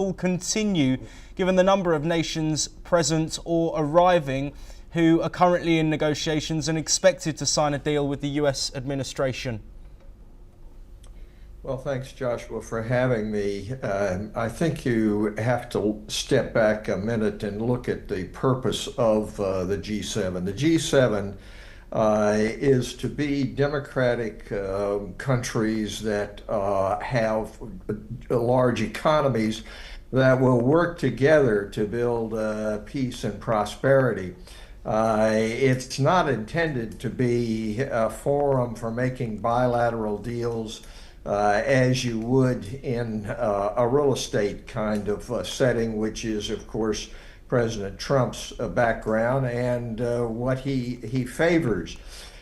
will continue given the number of nations present or arriving who are currently in negotiations and expected to sign a deal with the US administration? Well, thanks, Joshua, for having me. I think you have to step back a minute and look at the purpose of the G7. The G7 is to be democratic countries that have large economies that will work together to build peace and prosperity. It's not intended to be a forum for making bilateral deals as you would in a real estate kind of setting, which is, of course, President Trump's background and what he favors.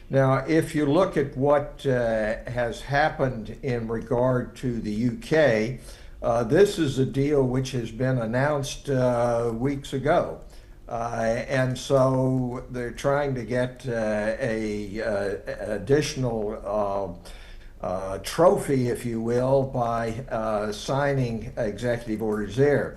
Now, if you look at what has happened in regard to the UK, this is a deal which has been announced weeks ago. And so they're trying to get a additional trophy, if you will, by signing executive orders there.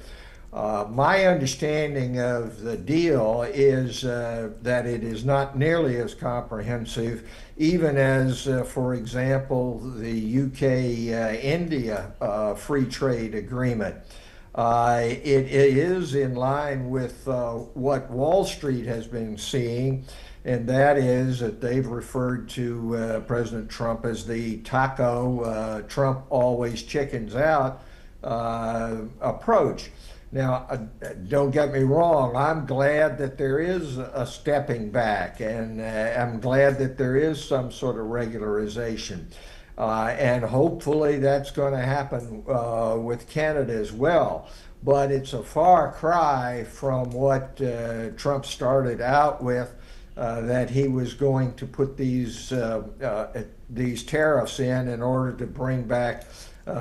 My understanding of the deal is that it is not nearly as comprehensive, even as, for example, the UK-India free trade agreement. It is in line with what Wall Street has been seeing, and that is that they've referred to President Trump as the taco, Trump always chickens out approach. Now, don't get me wrong, I'm glad that there is a stepping back, and I'm glad that there is some sort of regularization. And hopefully that's going to happen with Canada as well. But it's a far cry from what Trump started out with, that he was going to put these tariffs in order to bring back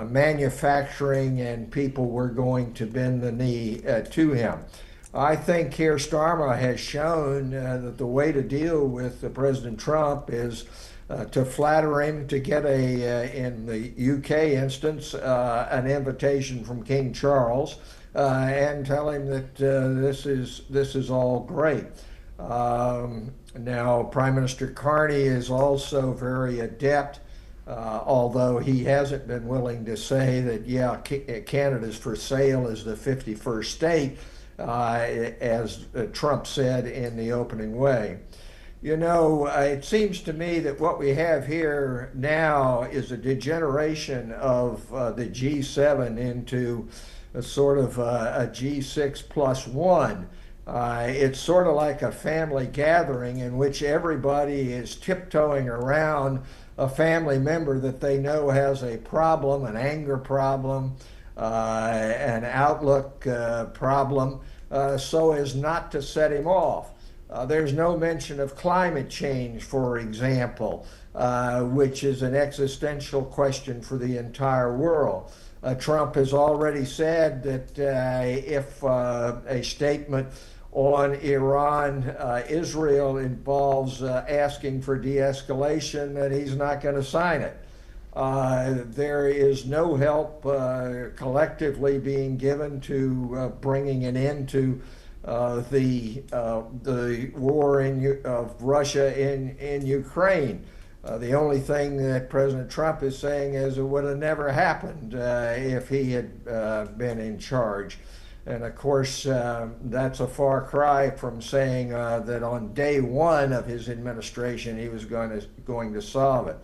manufacturing, and people were going to bend the knee to him. I think Keir Starmer has shown that the way to deal with President Trump is to flatter him, to get in the UK instance, an invitation from King Charles, and tell him that this is all great. Now, Prime Minister Carney is also very adept, although he hasn't been willing to say that, yeah, Canada's for sale as the 51st state, as Trump said in the opening way. You know, it seems to me that what we have here now is a degeneration of the G7 into a sort of a G6 plus one. It's sort of like a family gathering in which everybody is tiptoeing around a family member that they know has a problem, an anger problem, an outlook problem, so as not to set him off. There's no mention of climate change, for example, which is an existential question for the entire world. Trump has already said that if a statement on Iran, Israel involves asking for de-escalation, that he's not going to sign it. There is no help collectively being given to bringing an end to the war of Russia in Ukraine. The only thing that President Trump is saying is it would have never happened if he had been in charge. And of course, that's a far cry from saying that on day one of his administration he was going to solve it.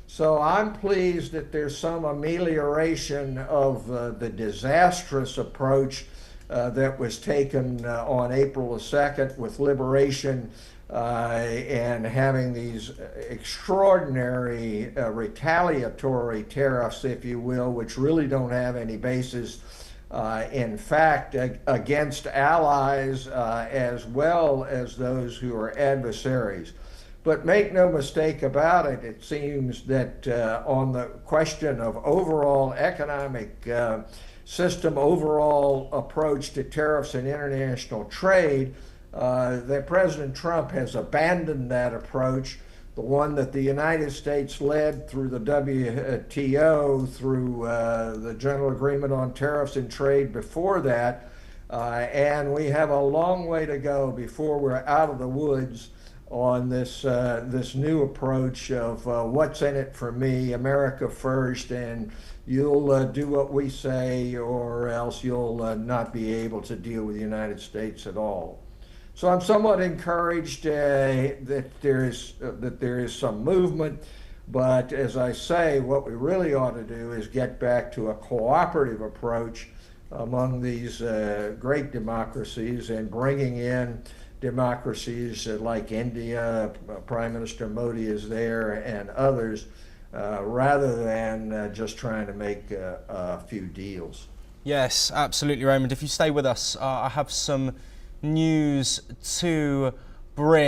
So I'm pleased that there's some amelioration of the disastrous approach that was taken on April the 2nd with liberation and having these extraordinary retaliatory tariffs, if you will, which really don't have any basis in fact against allies as well as those who are adversaries. But make no mistake about it, it seems that on the question of overall economic system, overall approach to tariffs and international trade, that President Trump has abandoned that approach the one that the United States led through the WTO, through the General Agreement on Tariffs and Trade before that, and we have a long way to go before we're out of the woods on this new approach of what's in it for me, America first, and you'll do what we say or else you'll not be able to deal with the United States at all. So I'm somewhat encouraged that there is some movement, but as I say, what we really ought to do is get back to a cooperative approach among these great democracies and bringing in democracies like India, Prime Minister Modi is there, and others, rather than just trying to make a few deals. Yes, absolutely, Raymond. If you stay with us, I have some news to bring.